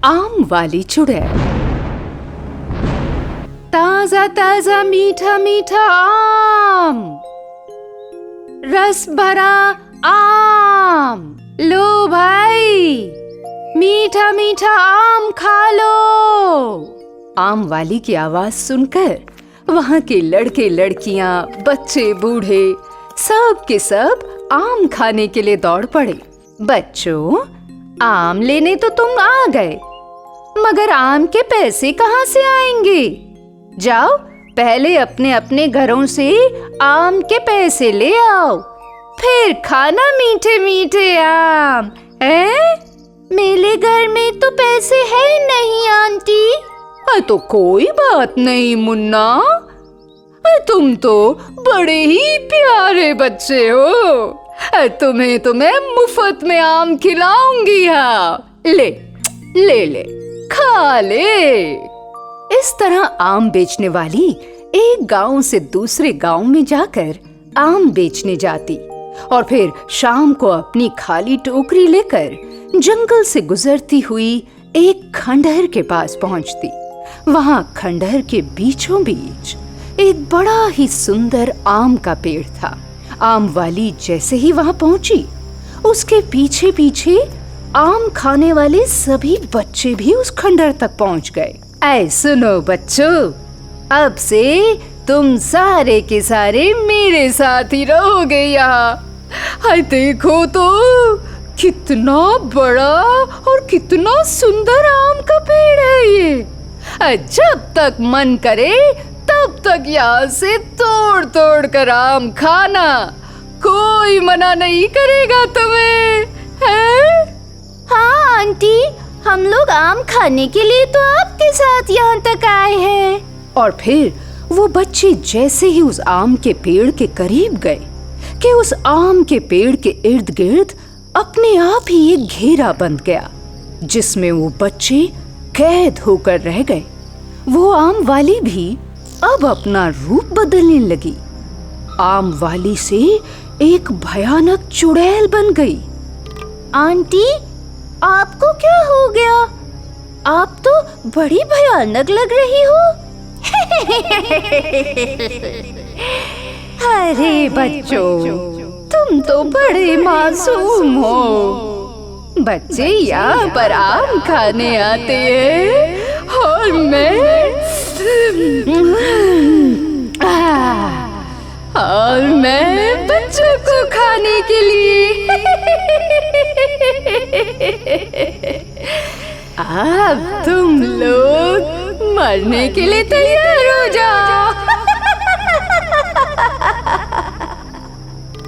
आम वाली चुड़ैल। ताजा ताजा मीठा मीठा आम, रस भरा आम, लो भाई मीठा मीठा आम खा लो। आम वाली की आवाज सुनकर वहां के लड़के लड़कियां, बच्चे बूढ़े सब के सब आम खाने के लिए दौड़ पड़े। बच्चों, आम लेने तो तुम आ गए, मगर आम के पैसे कहाँ से आएंगे? जाओ पहले अपने अपने घरों से आम के पैसे ले आओ, फिर खाना मीठे मीठे आम। मेरे घर में तो पैसे है नहीं आंटी। तो कोई बात नहीं मुन्ना, तुम तो बड़े ही प्यारे बच्चे हो, तुम्हें तो मैं मुफ्त में आम खिलाऊंगी। हाँ ले ले ले, खा ले। इस तरह आम बेचने वाली एक गांव से दूसरे गांव में जाकर आम बेचने जाती और फिर शाम को अपनी खाली टोकरी लेकर जंगल से गुजरती हुई एक खंडहर के पास पहुंचती। वहां खंडहर के बीचों बीच एक बड़ा ही सुंदर आम का पेड़ था। आम वाली जैसे ही वहां पहुंची, उसके पीछे पीछे आम खाने वाले सभी बच्चे भी उस खंडहर तक पहुंच गए। ऐ सुनो बच्चों, अब से तुम सारे के सारे मेरे साथ ही रहोगे यहाँ। देखो तो कितना बड़ा और कितना सुंदर आम का पेड़ है ये। जब तक मन करे तब तक यहाँ से तोड़ तोड़ कर आम खाना, कोई मना नहीं करेगा तुम्हें, है? हाँ आंटी, हम लोग आम खाने के लिए तो आपके साथ यहाँ तक आए हैं। और फिर वो बच्चे जैसे ही उस आम के पेड़ के करीब गए कि उस आम के पेड़ के इर्द गिर्द अपने आप ही एक घेरा बन गया, जिसमें वो बच्चे कैद होकर रह गए। वो आम वाली भी अब अपना रूप बदलने लगी। आम वाली से एक भयानक चुड़ैल बन गई। आंटी, आपको क्या हो गया? आप तो बड़ी भयानक लग रही हो। अरे बच्चों, तुम तो बड़े मासूम हो। बच्चे यहाँ पर आम खाने आते हैं और मैं बच्चों को खाने के लिए अब तुम लोग मरने के लिए तैयार हो जाओ।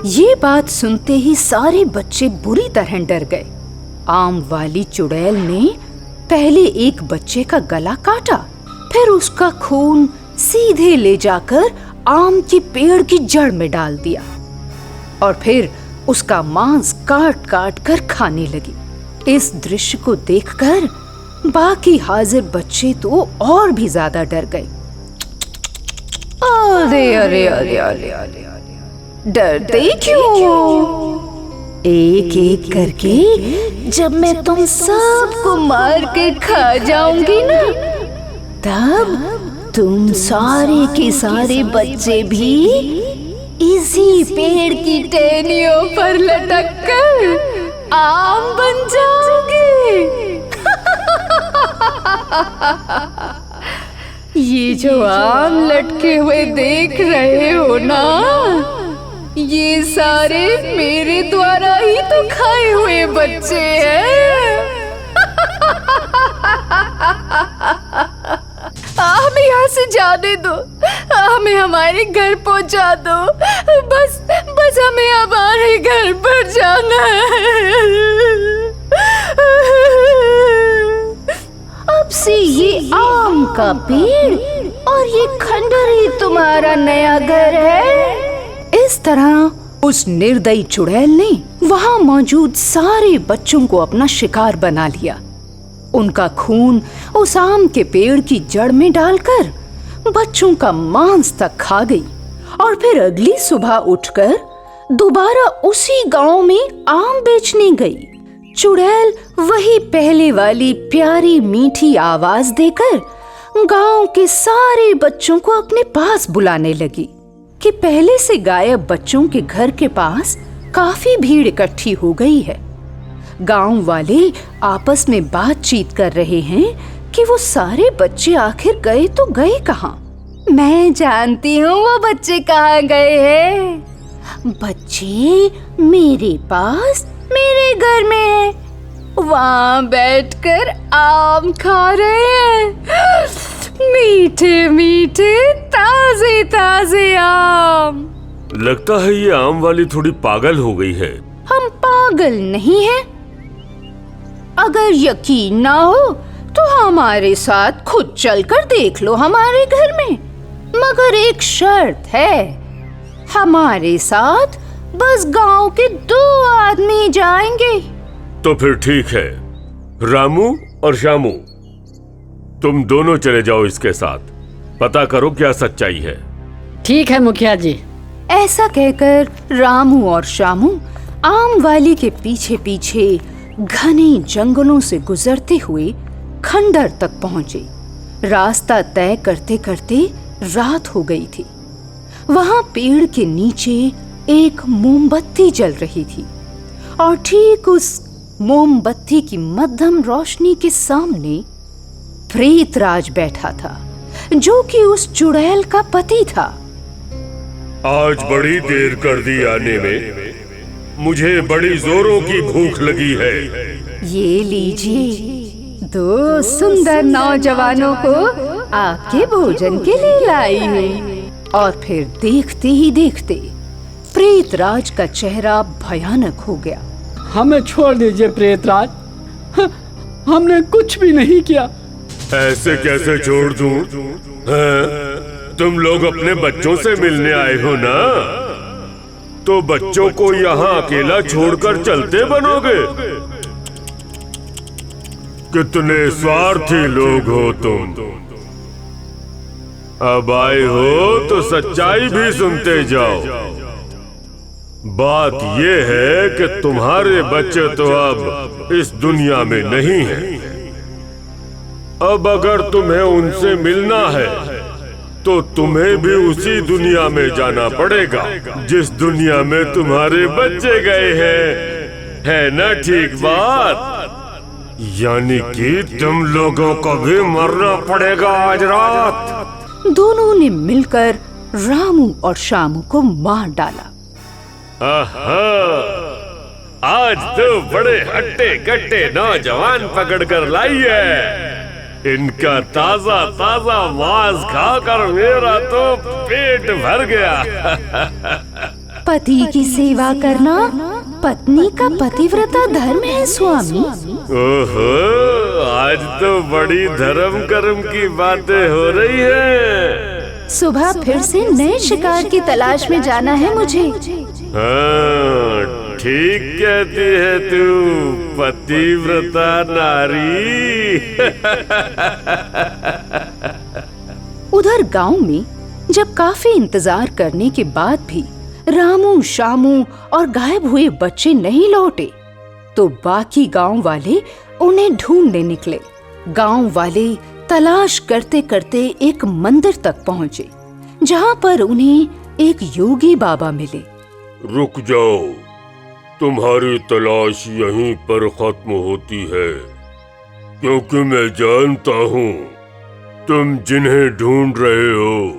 ये बात सुनते ही सारे बच्चे बुरी तरह डर गए। आम वाली चुड़ैल ने पहले एक बच्चे का गला काटा, फिर उसका खून सीधे ले जाकर आम के पेड़ की जड़ में डाल दिया और फिर उसका मांस काट काट कर खाने लगी। इस दृश्य को देखकर बाकी हाजिर बच्चे तो और भी ज्यादा डर गए। अरे अरे अरे अरे अरे, डरते क्यों? एक एक करके जब मैं तुम सबको मार के खा जाऊंगी ना, तब तुम सारे के सारे बच्चे भी इसी पेड़ की टहनियों पर लटक कर आम बन जाओगे। ये जो आम लटके हुए देख रहे हो ना, ये सारे मेरे द्वारा ही तो खाए हुए बच्चे हैं। हमें यहाँ से जाने दो, हमें हमारे घर पहुँचा दो, बस बस हमें हमारे घर पर जाना है। अब से ये आम का पेड़ और ये खंडहर ही तुम्हारा नया घर है। इस तरह उस निर्दयी चुड़ैल ने वहां मौजूद सारे बच्चों को अपना शिकार बना लिया। उनका खून उस आम के पेड़ की जड़ में डालकर बच्चों का मांस तक खा गई और फिर अगली सुबह उठकर दोबारा उसी गांव में आम बेचने गई। चुड़ैल वही पहले वाली प्यारी मीठी आवाज देकर गांव के सारे बच्चों को अपने पास बुलाने लगी कि पहले से गायब बच्चों के घर के पास काफी भीड़ इकट्ठी हो गई है। गांव वाले आपस में बातचीत कर रहे हैं कि वो सारे बच्चे आखिर गए तो गए कहाँ। मैं जानती हूँ वो बच्चे कहाँ गए हैं। बच्चे मेरे पास मेरे घर में है। वहाँ बैठकर आम खा रहे हैं, मीठे मीठे ताजे ताजे आम। लगता है ये आम वाली थोड़ी पागल हो गई है। हम पागल नहीं हैं। अगर यकीन ना हो तो हमारे साथ खुद चलकर देख लो हमारे घर में। मगर एक शर्त है, हमारे साथ बस गांव के 2 आदमी जाएंगे। तो फिर ठीक है, रामू और श्यामू, तुम दोनों चले जाओ इसके साथ, पता करो क्या सच्चाई है। ठीक है मुखिया जी। ऐसा कहकर रामू और श्यामू आम वाली के पीछे पीछे घने जंगलों से गुजरते हुए खंडर तक पहुंचे। रास्ता तय करते करते रात हो गई थी। वहां पेड़ के नीचे एक मोमबत्ती जल रही थी और ठीक उस मोमबत्ती की मध्यम रोशनी के सामने प्रेतराज बैठा था, जो कि उस चुड़ैल का पति था। आज बड़ी देर कर दी आने में, मुझे बड़ी जोरों की भूख लगी है। ये लीजिए, 2 सुंदर नौजवानों को आपके भोजन के लिए लाई हूँ। और फिर देखते ही देखते प्रेतराज का चेहरा भयानक हो गया। हमें छोड़ दीजिए प्रेतराज, हमने कुछ भी नहीं किया। ऐसे कैसे छोड़ दूं? तुम लोग अपने बच्चों से मिलने आए हो ना, तो बच्चों को यहाँ अकेला छोड़कर चलते बनोगे? कितने स्वार्थी लोग हो तुम। अब आए हो तो सच्चाई भी सुनते जाओ। बात ये है कि तुम्हारे बच्चे तो अब इस दुनिया में नहीं हैं। अब अगर तुम्हें उनसे मिलना है तो तुम्हें भी उसी दुनिया में जाना पड़ेगा जिस दुनिया में तुम्हारे बच्चे गए हैं। है ना ठीक बात? यानी कि तुम लोगों को भी मरना पड़ेगा आज रात। दोनों ने मिलकर रामू और श्यामू को मार डाला। आज तो बड़े हट्टे कट्टे नौजवान पकड़ कर लाई है। इनका ताजा ताजा मांस खाकर मेरा तो पेट भर गया। पति की सेवा करना पत्नी का पतिव्रता धर्म है स्वामी। ओहो, आज तो बड़ी धर्म कर्म की बातें हो रही है। सुबह फिर से नए शिकार की तलाश में जाना है मुझे। हाँ, ठीक कहती है तू पतिव्रता नारी। उधर गांव में जब काफी इंतजार करने के बाद भी रामू, श्यामू और गायब हुए बच्चे नहीं लौटे, तो बाकी गांव वाले उन्हें ढूंढने निकले। गांव वाले तलाश करते करते एक मंदिर तक पहुंचे, जहां पर उन्हें एक योगी बाबा मिले। रुक जाओ, तुम्हारी तलाश यहीं पर खत्म होती है, क्योंकि मैं जानता हूँ तुम जिन्हें ढूंढ रहे हो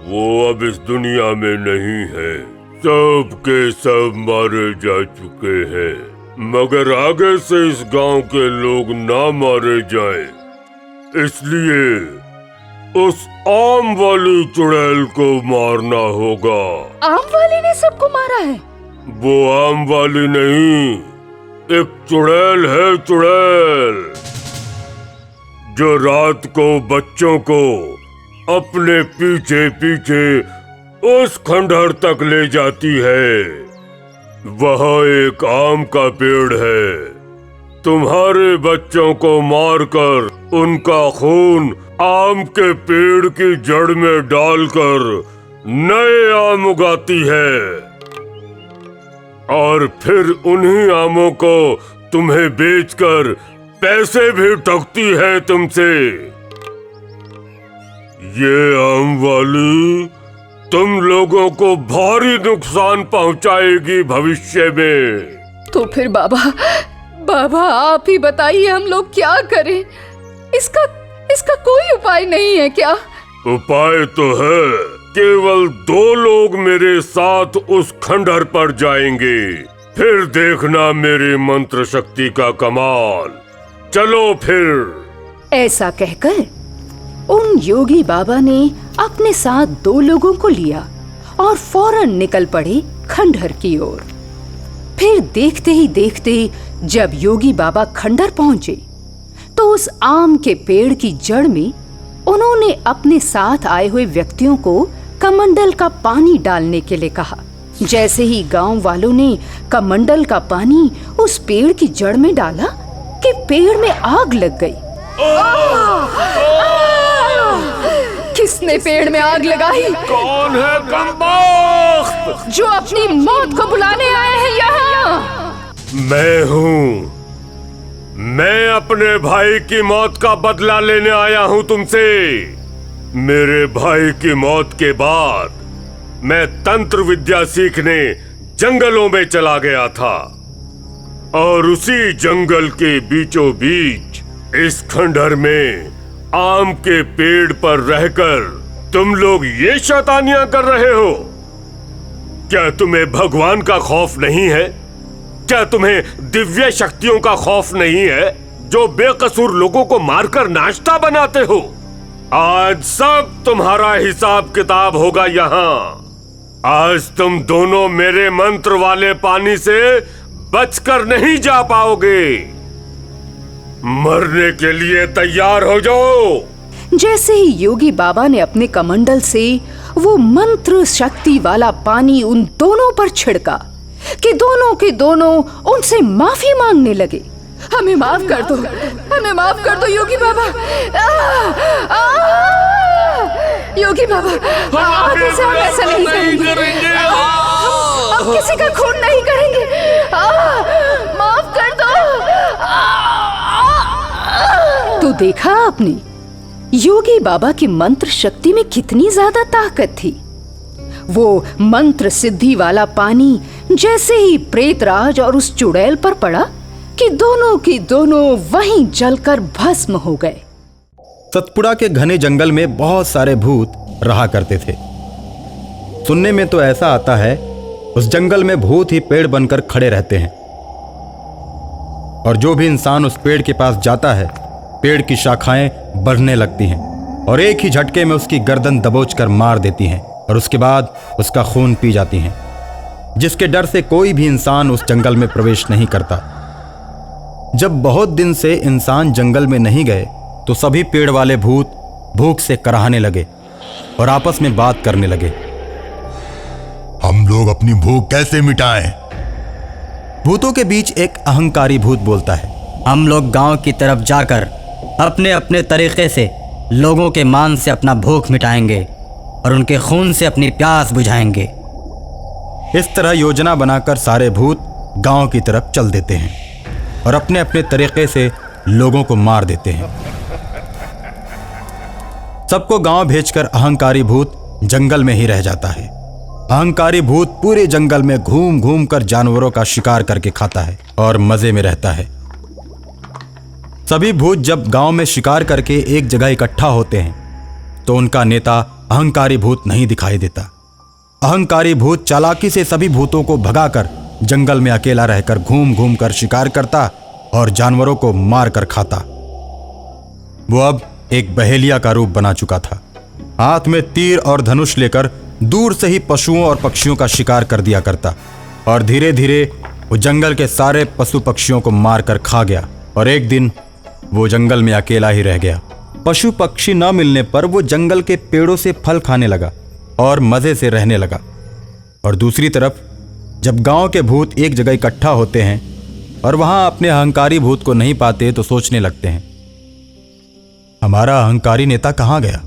वो अब इस दुनिया में नहीं है। सब के सब मारे जा चुके हैं, मगर आगे से इस गांव के लोग ना मारे जाएं, इसलिए उस आम वाली चुड़ैल को मारना होगा। आम वाली ने सबको मारा है? वो आम वाली नहीं, एक चुड़ैल है, चुड़ैल, जो रात को बच्चों को अपने पीछे पीछे उस खंडहर तक ले जाती है। वहाँ एक आम का पेड़ है। तुम्हारे बच्चों को मारकर उनका खून आम के पेड़ की जड़ में डालकर नए आम उगाती है। और फिर उन्हीं आमों को तुम्हें बेचकर पैसे भी ठगती है तुमसे। ये आम वाली तुम लोगों को भारी नुकसान पहुंचाएगी भविष्य में। तो फिर बाबा आप ही बताइए हम लोग क्या करें? इसका कोई उपाय नहीं है क्या? उपाय तो है, केवल 2 लोग मेरे साथ उस खंडहर पर जाएंगे, फिर देखना मेरी मंत्र शक्ति का कमाल। चलो फिर। ऐसा कहकर उन योगी बाबा ने अपने साथ 2 लोगों को लिया और फौरन निकल पड़े खंडहर की ओर। फिर देखते ही देखते जब योगी बाबा खंडहर पहुंचे तो उस आम के पेड़ की जड़ में उन्होंने अपने साथ आए हुए व्यक्तियों को कमंडल का पानी डालने के लिए कहा। जैसे ही गांव वालों ने कमंडल का पानी उस पेड़ की जड़ में डाला कि पेड़ में आग लग गई। किसने पेड़ में आग लगाई? कौन है कमबख्त जो अपनी मौत को बुलाने आए हैं यहाँ? मैं हूँ। मैं अपने भाई की मौत का बदला लेने आया हूँ तुमसे। मेरे भाई की मौत के बाद मैं तंत्र विद्या सीखने जंगलों में चला गया था और उसी जंगल के बीचों बीच इस खंडहर में आम के पेड़ पर रहकर तुम लोग ये शैतानियां कर रहे हो। क्या तुम्हें भगवान का खौफ नहीं है? क्या तुम्हें दिव्य शक्तियों का खौफ नहीं है जो बेकसूर लोगों को मारकर नाश्ता बनाते हो? आज सब तुम्हारा हिसाब किताब होगा यहाँ। आज तुम दोनों मेरे मंत्र वाले पानी से बचकर नहीं जा पाओगे। मरने के लिए तैयार हो जाओ। जैसे ही योगी बाबा ने अपने कमंडल से वो मंत्र शक्ति वाला पानी उन दोनों पर छिड़का कि दोनों के दोनों उनसे माफी मांगने लगे। हमें माफ कर दो, हमें माफ कर दो योगी बाबा। योगी बाबा, आगे से हम ऐसा नहीं करेंगे। हम किसी का खून नहीं करेंगे। माफ कर दो। तो देखा आपने योगी बाबा की मंत्र शक्ति में कितनी ज्यादा ताकत थी। वो मंत्र सिद्धि वाला पानी जैसे ही प्रेतराज और उस चुड़ैल पर पड़ा कि दोनों की दोनों वहीं जलकर भस्म हो गए। सतपुड़ा के घने जंगल में बहुत सारे भूत रहा करते थे। सुनने में तो ऐसा आता है उस जंगल में भूत ही पेड़ बनकर खड़े रहते हैं और जो भी इंसान उस पेड़ के पास जाता है पेड़ की शाखाएं बढ़ने लगती हैं और एक ही झटके में उसकी गर्दन दबोचकर मार देती हैं और उसके बाद उसका खून पी जाती हैं, जिसके डर से कोई भी इंसान उस जंगल में प्रवेश नहीं करता। जब बहुत दिन से इंसान जंगल में नहीं गए तो सभी पेड़ वाले भूत भूख से कराहने लगे और आपस में बात करने लगे। हम लोग अपनी भूख कैसे मिटाएं? भूतों के बीच एक अहंकारी भूत बोलता है, हम लोग गांव की तरफ जाकर अपने अपने तरीके से लोगों के मान से अपना भूख मिटाएंगे और उनके खून से अपनी प्यास बुझाएंगे। इस तरह योजना बनाकर सारे भूत गांव की तरफ चल देते हैं और अपने अपने तरीके से लोगों को मार देते हैं। सबको गांव भेजकर अहंकारी भूत जंगल में ही रह जाता है। अहंकारी भूत पूरे जंगल में घूम घूम कर जानवरों का शिकार करके खाता है और मजे में रहता है। सभी भूत जब गांव में शिकार करके एक जगह इकट्ठा होते हैं तो उनका नेता अहंकारी भूत नहीं दिखाई देता। अहंकारी भूत चालाकी से सभी भूतों को भगाकर जंगल में अकेला रहकर घूम घूम कर शिकार करता और जानवरों को मार कर खाता। वो अब एक बहेलिया का रूप बना चुका था। हाथ में तीर और धनुष लेकर दूर से ही पशुओं और पक्षियों का शिकार कर दिया करता और धीरे धीरे वो जंगल के सारे पशु पक्षियों को मार कर खा गया और एक दिन वो जंगल में अकेला ही रह गया। पशु पक्षी न मिलने पर वो जंगल के पेड़ों से फल खाने लगा और मजे से रहने लगा। और दूसरी तरफ जब गांव के भूत एक जगह इकट्ठा होते हैं और वहां अपने अहंकारी भूत को नहीं पाते तो सोचने लगते हैं, हमारा अहंकारी नेता कहां गया?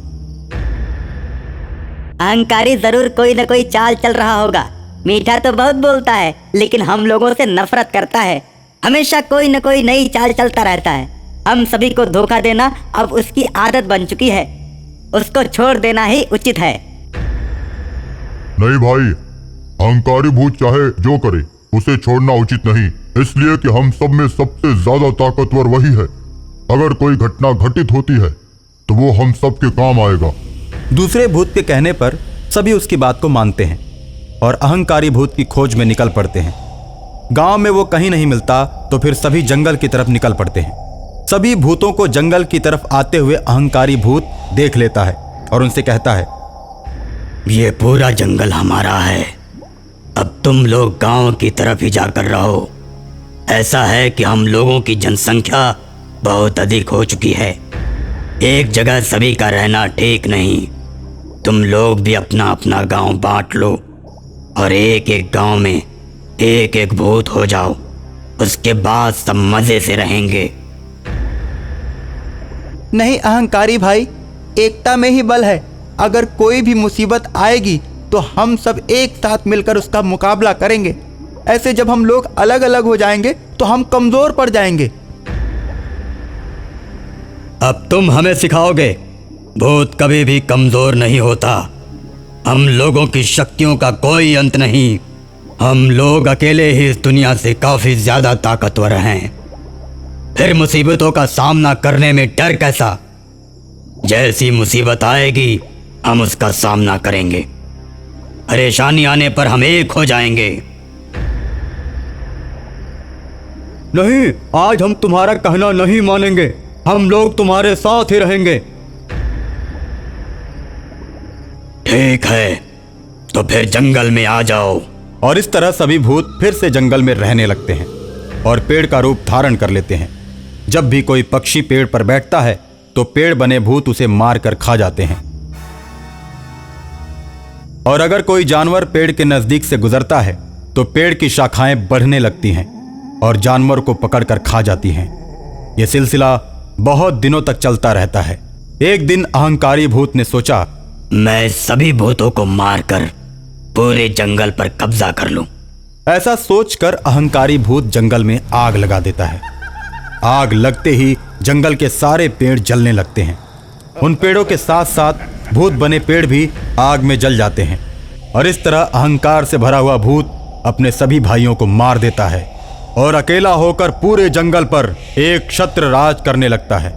अहंकारी जरूर कोई न कोई चाल चल रहा होगा मीठा तो बहुत बोलता है, लेकिन हम लोगों से नफरत करता है। हमेशा कोई न कोई नई चाल चलता रहता है। हम सभी को धोखा देना अब उसकी आदत बन चुकी है। उसको छोड़ देना ही उचित है। नहीं भाई, अहंकारी भूत चाहे जो करे, उसे छोड़ना उचित नहीं, इसलिए कि हम सब में सबसे ज्यादा ताकतवर वही है। अगर कोई घटना घटित होती है तो वो हम सब के काम आएगा। दूसरे भूत के कहने पर सभी उसकी बात को मानते हैं और अहंकारी भूत की खोज में निकल पड़ते हैं। गांव में वो कहीं नहीं मिलता तो फिर सभी जंगल की तरफ निकल पड़ते हैं। सभी भूतों को जंगल की तरफ आते हुए अहंकारी भूत देख लेता है और उनसे कहता है, ये पूरा जंगल हमारा है, अब तुम लोग गांव की तरफ ही जाकर रहो। ऐसा है कि हम लोगों की जनसंख्या बहुत अधिक हो चुकी है। एक जगह सभी का रहना ठीक नहीं। तुम लोग भी अपना अपना गांव बांट लो और एक एक गांव में एक एक भूत हो जाओ। उसके बाद सब मजे से रहेंगे। नहीं अहंकारी भाई, एकता में ही बल है। अगर कोई भी मुसीबत आएगी तो हम सब एक साथ मिलकर उसका मुकाबला करेंगे। ऐसे जब हम लोग अलग अलग हो जाएंगे तो हम कमजोर पड़ जाएंगे। अब तुम हमें सिखाओगे, भूत कभी भी कमजोर नहीं होता। हम लोगों की शक्तियों का कोई अंत नहीं। हम लोग अकेले ही इस दुनिया से काफी ज्यादा ताकतवर हैं। फिर मुसीबतों का सामना करने में डर कैसा? जैसी मुसीबत आएगी हम उसका सामना करेंगे। परेशानी आने पर हम एक हो जाएंगे। नहीं, आज हम तुम्हारा कहना नहीं मानेंगे। हम लोग तुम्हारे साथ ही रहेंगे। ठीक है, तो फिर जंगल में आ जाओ। और इस तरह सभी भूत फिर से जंगल में रहने लगते हैं और पेड़ का रूप धारण कर लेते हैं। जब भी कोई पक्षी पेड़ पर बैठता है तो पेड़ बने भूत उसे मारकर खा जाते हैं। और अगर कोई जानवर पेड़ के नजदीक से गुजरता है तो पेड़ की शाखाएं बढ़ने लगती हैं और जानवर को पकड़कर खा जाती हैं। यह सिलसिला बहुत दिनों तक चलता रहता है। एक दिन अहंकारी भूत ने सोचा, मैं सभी भूतों को मारकर पूरे जंगल पर कब्जा कर लूं। ऐसा सोचकर अहंकारी भूत जंगल में आग लगा देता है। आग लगते ही जंगल के सारे पेड़ जलने लगते हैं। उन पेड़ों के साथ साथ भूत बने पेड़ भी आग में जल जाते हैं और इस तरह अहंकार से भरा हुआ भूत अपने सभी भाइयों को मार देता है और अकेला होकर पूरे जंगल पर एक छत्र राज करने लगता है।